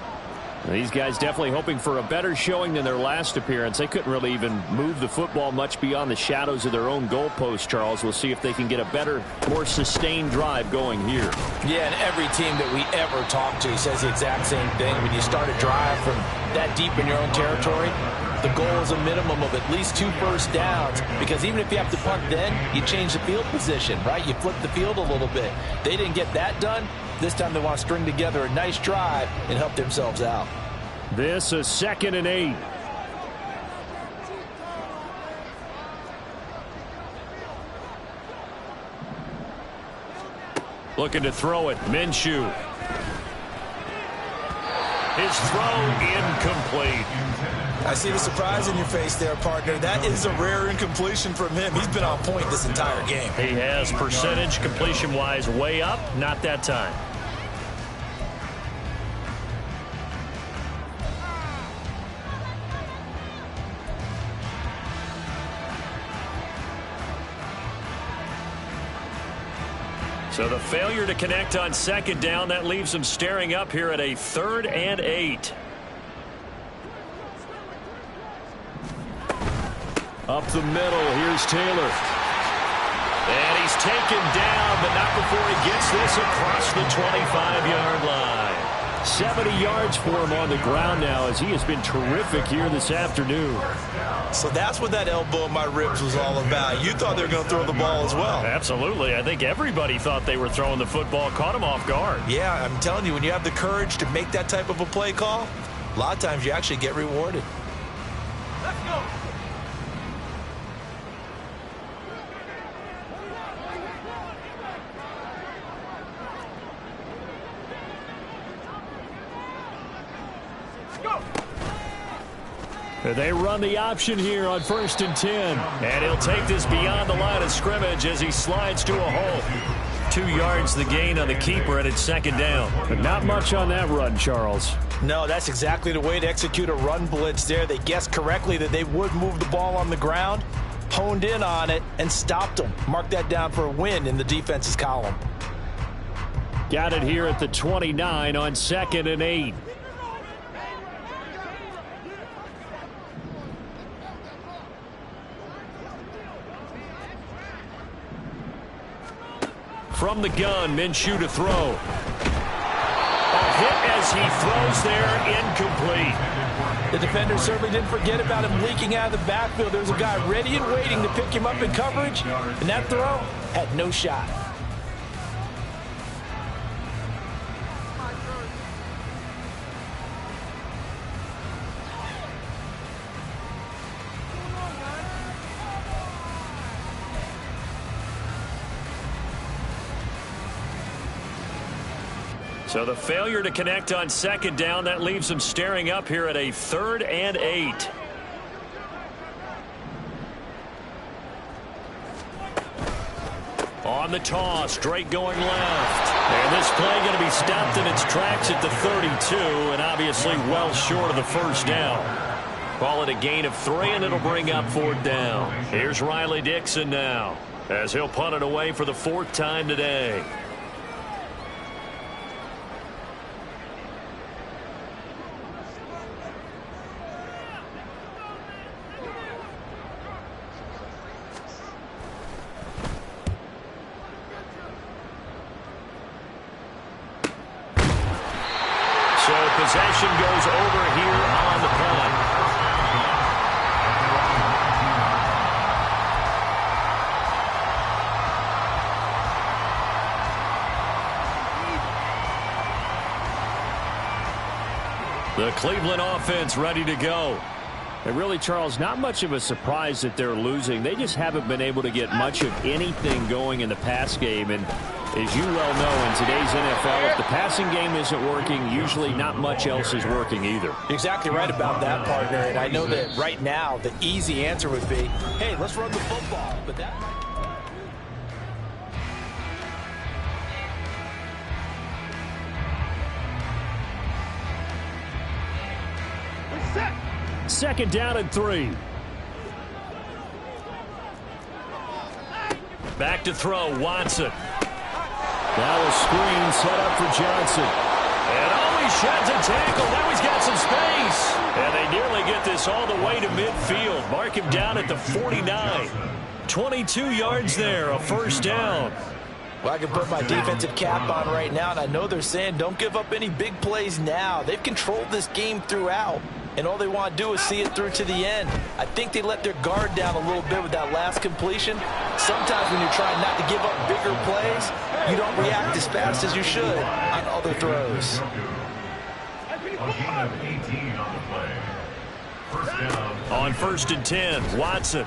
These guys definitely hoping for a better showing than their last appearance. They couldn't really even move the football much beyond the shadows of their own goalpost, Charles. We'll see if they can get a better, more sustained drive going here. Yeah, and every team that we ever talk to says the exact same thing. When you start a drive from that deep in your own territory, the goal is a minimum of at least 2 first downs, because even if you have to punt then, you change the field position, right? You flip the field a little bit. They didn't get that done. This time they want to string together a nice drive and help themselves out. This is 2nd and 8. Looking to throw it. Minshew. His throw incomplete. I see the surprise in your face there, partner. That is a rare incompletion from him. He's been on point this entire game. He has percentage completion-wise way up. Not that time. So the failure to connect on second down, that leaves them staring up here at a 3rd and 8. Up the middle, here's Taylor. And he's taken down, but not before he gets this across the 25-yard line. 70 yards for him on the ground now, as he has been terrific here this afternoon. So that's what that elbow in my ribs was all about. You thought they were going to throw the ball as well. Absolutely. I think everybody thought they were throwing the football, caught him off guard. Yeah, I'm telling you, when you have the courage to make that type of a play call, a lot of times you actually get rewarded. Let's go. They run the option here on 1st and 10. And he'll take this beyond the line of scrimmage as he slides to a hole. 2 yards the gain on the keeper, and it's 2nd down. But not much on that run, Charles. No, that's exactly the way to execute a run blitz there. They guessed correctly that they would move the ball on the ground, honed in on it, and stopped them. Mark that down for a win in the defense's column. Got it here at the 29 on 2nd and 8. From the gun, Minshew to throw. A hit as he throws there, incomplete. The defender certainly didn't forget about him leaking out of the backfield. There's a guy ready and waiting to pick him up in coverage, and that throw had no shot. So the failure to connect on second down, that leaves them staring up here at a 3rd and 8. On the toss, Drake going left. And this play going to be stopped in its tracks at the 32, and obviously well short of the first down. Call it a gain of 3, and it'll bring up 4th down. Here's Riley Dixon now, as he'll punt it away for the 4th time today. Possession goes over here on the punt. The Cleveland offense ready to go. And really, Charles, not much of a surprise that they're losing. They just haven't been able to get much of anything going in the pass game. And as you well know, in today's NFL, if the passing game isn't working, usually not much else is working either. Exactly right about that, partner. And I know that right now the easy answer would be, hey, let's run the football. But that might... Second down and 3. Back to throw, Watson. Now a screen set up for Johnson. And he sheds a tackle. Now he's got some space. And they nearly get this all the way to midfield. Mark him down at the 49. 22 yards there, a first down. Well, I can put my defensive cap on right now, and I know they're saying don't give up any big plays now. They've controlled this game throughout, and all they want to do is see it through to the end. I think they let their guard down a little bit with that last completion. Sometimes when you're trying not to give up bigger plays, you don't react as fast as you should on other throws. On 1st and 10, Watson.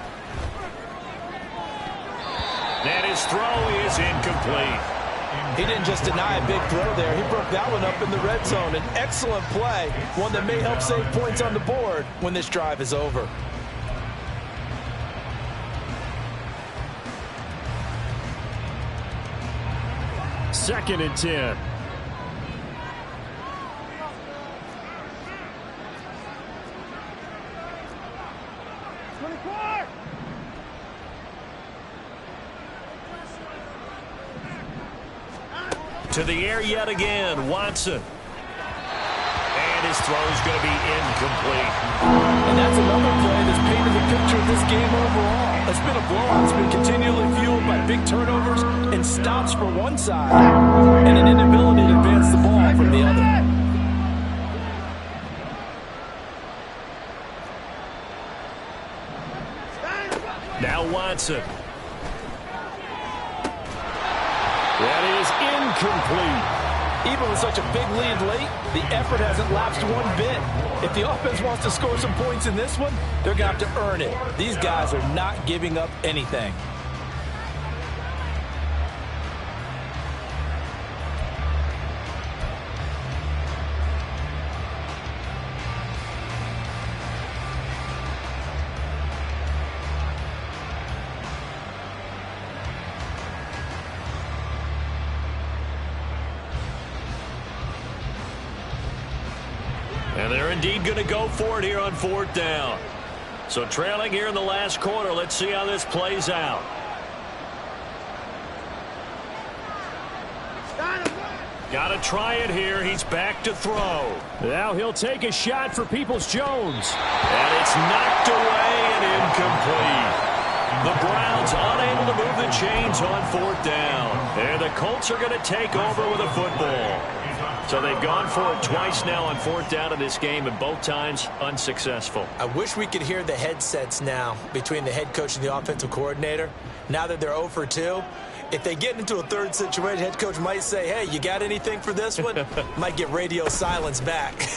And his throw is incomplete. He didn't just deny a big throw there. He broke that one up in the red zone. An excellent play, one that may help save points on the board when this drive is over. Second and 10. To the air yet again, Watson. And his throw's going to be incomplete. And that's another play that's painted the picture of this game overall. It's been a blowout. It's been continually fueled by big turnovers and stops for one side and an inability to advance the ball from the other. Now Watson. That is incomplete. Even with such a big lead late, the effort hasn't lapsed one bit. If the offense wants to score some points in this one, they're going to have to earn it. These guys are not giving up anything. And they're indeed going to go for it here on 4th down. So trailing here in the last quarter. Let's see how this plays out. Got to try it here. He's back to throw. Now he'll take a shot for Peoples-Jones. And it's knocked away and incomplete. The Browns unable to move the chains on 4th down. And the Colts are going to take over with a football. So they've gone for it twice now on 4th down in this game, and both times unsuccessful. I wish we could hear the headsets now between the head coach and the offensive coordinator. Now that they're 0 for 2, if they get into a third situation, head coach might say, hey, you got anything for this one? Might get radio silence back. And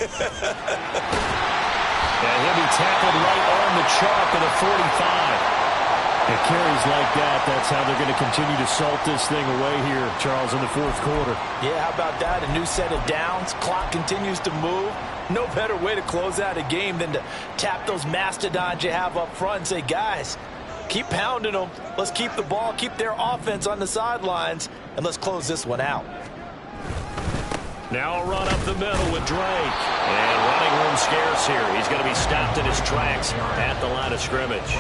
he'll be tackled right on the chalk of the 45. It carries like that. That's how they're going to continue to salt this thing away here, Charles, in the fourth quarter. Yeah, how about that? A new set of downs. Clock continues to move. No better way to close out a game than to tap those mastodons you have up front and say, guys, keep pounding them. Let's keep the ball, keep their offense on the sidelines, and let's close this one out. Now a run up the middle with Drake. And running room scarce here. He's going to be stopped in his tracks at the line of scrimmage.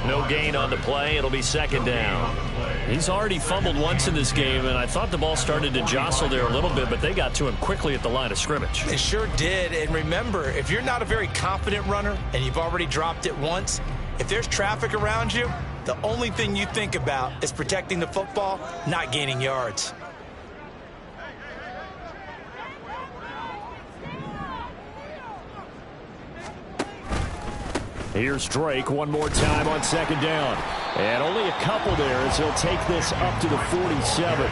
No gain on the play. It'll be second down. He's already fumbled once in this game, and I thought the ball started to jostle there a little bit, but they got to him quickly at the line of scrimmage. It sure did. And remember, if you're not a very confident runner and you've already dropped it once, if there's traffic around you, the only thing you think about is protecting the football, not gaining yards. Here's Drake one more time on second down. And only a couple there as he'll take this up to the 47.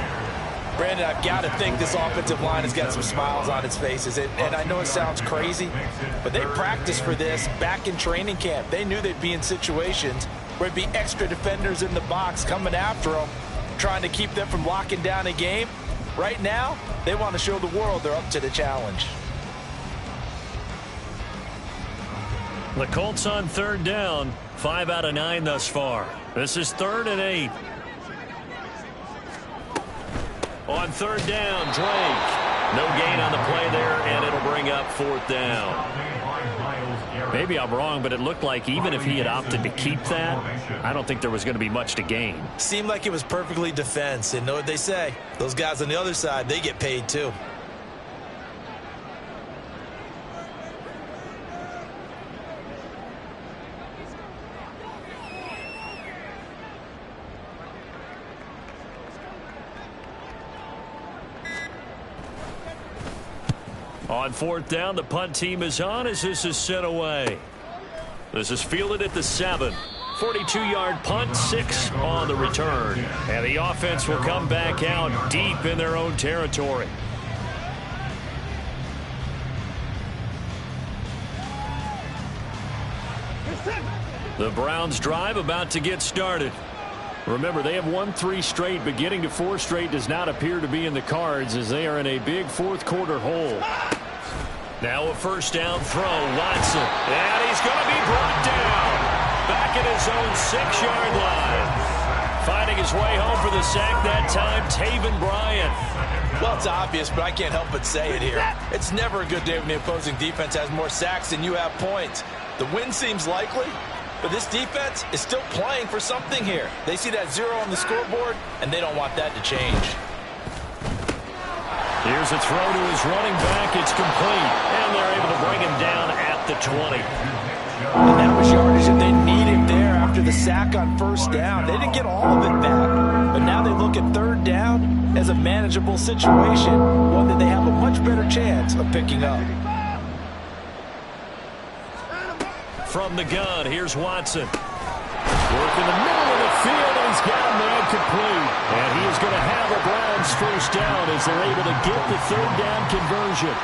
Brandon, I've got to think this offensive line has got some smiles on its faces. And I know it sounds crazy, but they practiced for this back in training camp. They knew they'd be in situations where there'd be extra defenders in the box coming after them, trying to keep them from locking down a game. Right now, they want to show the world they're up to the challenge. The Colts on third down, 5 out of 9 thus far. This is 3rd and 8. On third down, Drake. No gain on the play there, and it'll bring up 4th down. Maybe I'm wrong, but it looked like even if he had opted to keep that, I don't think there was going to be much to gain. Seemed like it was perfectly defense. And know what they say? Those guys on the other side, they get paid too. On 4th down, the punt team is on as this is sent away. This is fielded at the 7. 42-yard punt, 6 on the return. And the offense will come back out deep in their own territory. The Browns drive about to get started. Remember, they have won 3 straight, but getting to 4 straight does not appear to be in the cards as they are in a big fourth quarter hole. Now a first down throw, Watson. And he's going to be brought down. Back at his own 6-yard line. Finding his way home for the sack that time, Taven Bryan. Well, it's obvious, but I can't help but say it here. It's never a good day when the opposing defense has more sacks than you have points. The win seems likely, but this defense is still playing for something here. They see that 0 on the scoreboard, and they don't want that to change. Here's a throw to his running back. It's complete, and they're able to bring him down at the 20. And that was yardage that they needed there after the sack on first down. They didn't get all of it back, but now they look at third down as a manageable situation, one that they have a much better chance of picking up. From the gun, here's Watson. Work in the middle of the field, and he's got a man complete. And he is going to have a Browns first down as they're able to get the third down conversion.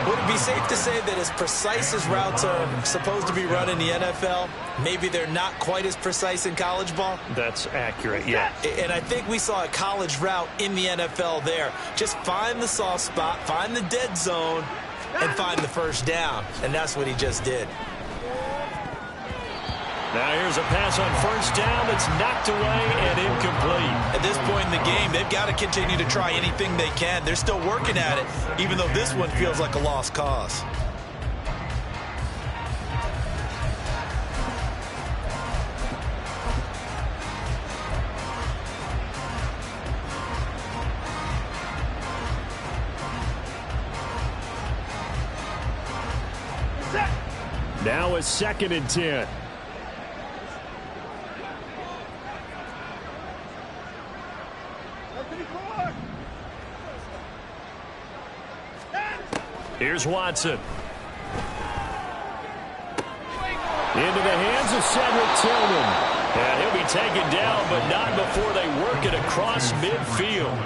Would it be safe to say that as precise as routes are supposed to be run in the NFL, maybe they're not quite as precise in college ball? That's accurate, yeah. And I think we saw a college route in the NFL there. Just find the soft spot, find the dead zone, and find the first down. And that's what he just did. Now here's a pass on first down that's knocked away and incomplete. At this point in the game, they've got to continue to try anything they can. They're still working at it, even though this one feels like a lost cause. Now a 2nd and 10. Here's Watson. Into the hands of Cedric Tillman. And he'll be taken down, but not before they work it across midfield.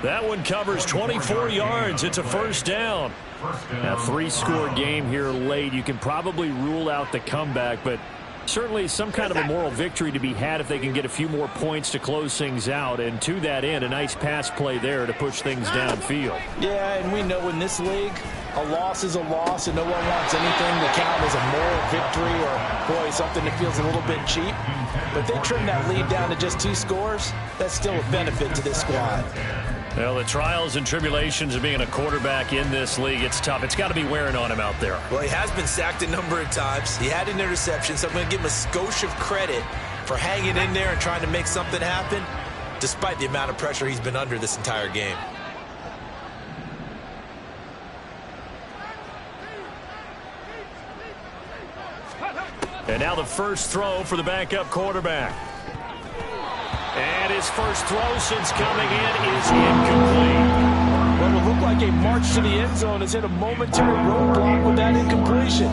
That one covers 24 yards. It's a first down. A 3-score game here late. You can probably rule out the comeback, but Certainly some kind of a moral victory to be had if they can get a few more points to close things out. And to that end, a nice pass play there to push things downfield. Yeah, and we know in this league, a loss is a loss, and no one wants anything to count as a moral victory or, boy, something that feels a little bit cheap. But they trim that lead down to just 2 scores. That's still a benefit to this squad. Well, the trials and tribulations of being a quarterback in this league, it's tough. It's got to be wearing on him out there. Well, he has been sacked a number of times. He had an interception, so I'm going to give him a skosh of credit for hanging in there and trying to make something happen, despite the amount of pressure he's been under this entire game. And now the first throw for the backup quarterback. And his first throw since coming in is incomplete. Well, it looked like a march to the end zone has hit a momentary roadblock with that incompletion.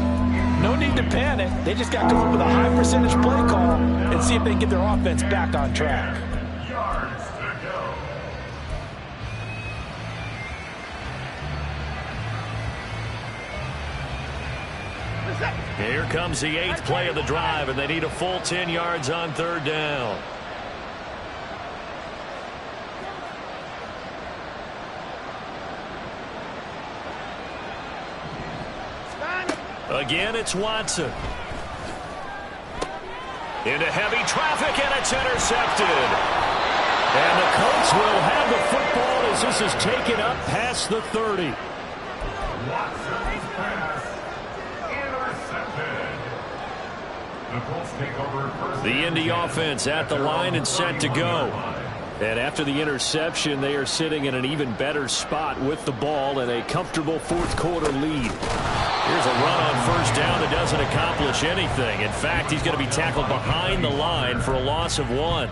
No need to panic. They just got to come up with a high percentage play call and see if they can get their offense back on track. Yards to go. Here comes the 8th play of the drive, and they need a full 10 yards on 3rd down. Again, it's Watson. Into heavy traffic, and it's intercepted. And the Colts will have the football as this is taken up past the 30. Watson's pass intercepted. The Colts take over first. The Indy offense at the line and set to go. And after the interception, they are sitting in an even better spot with the ball and a comfortable 4th quarter lead. Here's a run on 1st down that doesn't accomplish anything. In fact, he's going to be tackled behind the line for a loss of 1.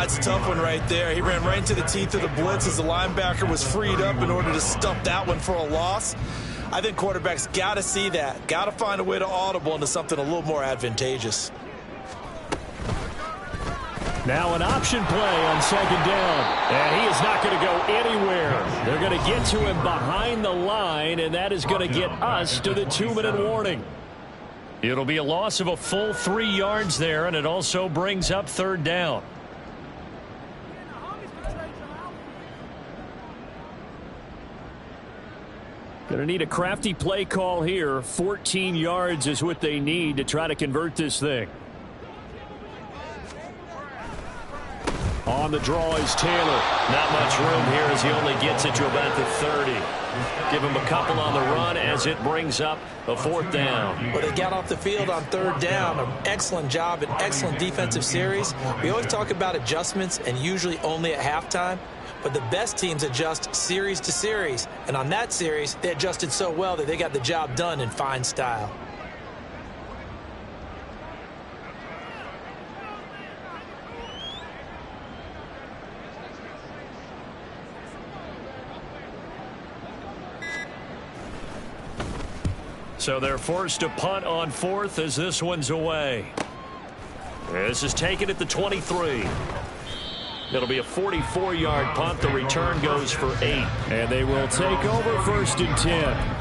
It's a tough one right there. He ran right into the teeth of the blitz as the linebacker was freed up in order to stuff that one for a loss. I think quarterbacks got to see that. Got to find a way to audible into something a little more advantageous. Now an option play on 2nd down. And he is not going to go anywhere. They're going to get to him behind the line, and that is going to get us to the 2-minute warning. It'll be a loss of a full 3 yards there, and it also brings up 3rd down. Going to need a crafty play call here. 14 yards is what they need to try to convert this thing. On the draw is Taylor. Not much room here as he only gets it to about the 30. Give him a couple on the run as it brings up a 4th down. Well, they got off the field on 3rd down. An excellent job, an excellent defensive series. We always talk about adjustments and usually only at halftime. But the best teams adjust series to series. And on that series, they adjusted so well that they got the job done in fine style. So they're forced to punt on 4th as this one's away. This is taken at the 23. It'll be a 44-yard punt. The return goes for 8. And they will take over 1st and 10.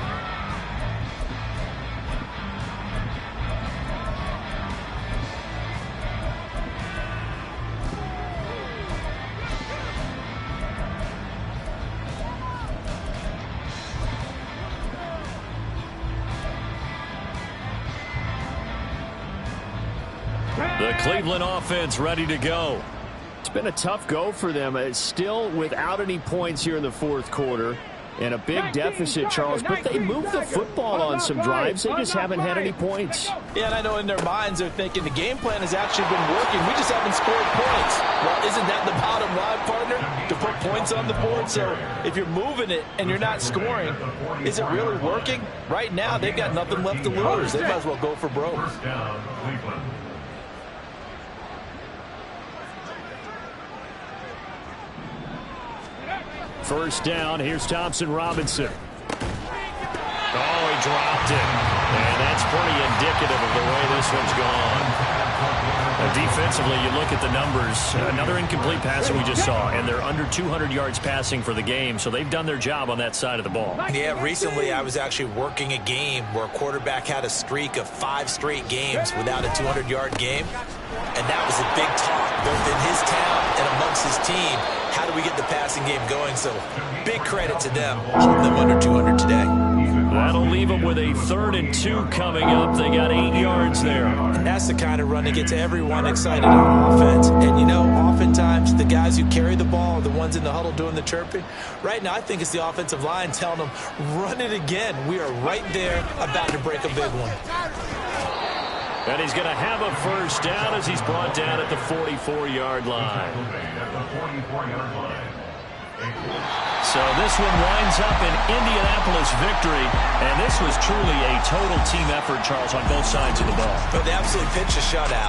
The Cleveland offense ready to go. It's been a tough go for them. It's still without any points here in the 4th quarter. And a big deficit, Charles. But they moved the football on some drives. They just haven't had any points. Yeah, and I know in their minds they're thinking the game plan has actually been working. We just haven't scored points. Well, isn't that the bottom line, partner? To put points on the board? So if you're moving it and you're not scoring, is it really working? Right now, they've got nothing left to lose. They might as well go for broke. First down, Cleveland. First down, here's Thompson Robinson. Oh, he dropped it. And that's pretty indicative of the way this one's gone. Defensively, you look at the numbers. Another incomplete passer we just saw, and they're under 200 yards passing for the game, so they've done their job on that side of the ball. Yeah, recently I was actually working a game where a quarterback had a streak of 5 straight games without a 200-yard game, and that was a big talk both in his town and amongst his team. How do we get the passing game going? So big credit to them, holding them under 200 today. That'll leave them with a 3rd and 2 coming up. They got 8 yards there. And that's the kind of run that gets everyone excited on offense. And, you know, oftentimes the guys who carry the ball are the ones in the huddle doing the chirping. Right now, I think it's the offensive line telling them, run it again. We are right there about to break a big one. And he's going to have a first down as he's brought down at the 44-yard line. So this one winds up an Indianapolis victory, and this was truly a total team effort, Charles, on both sides of the ball. But they absolutely pitched a shutout.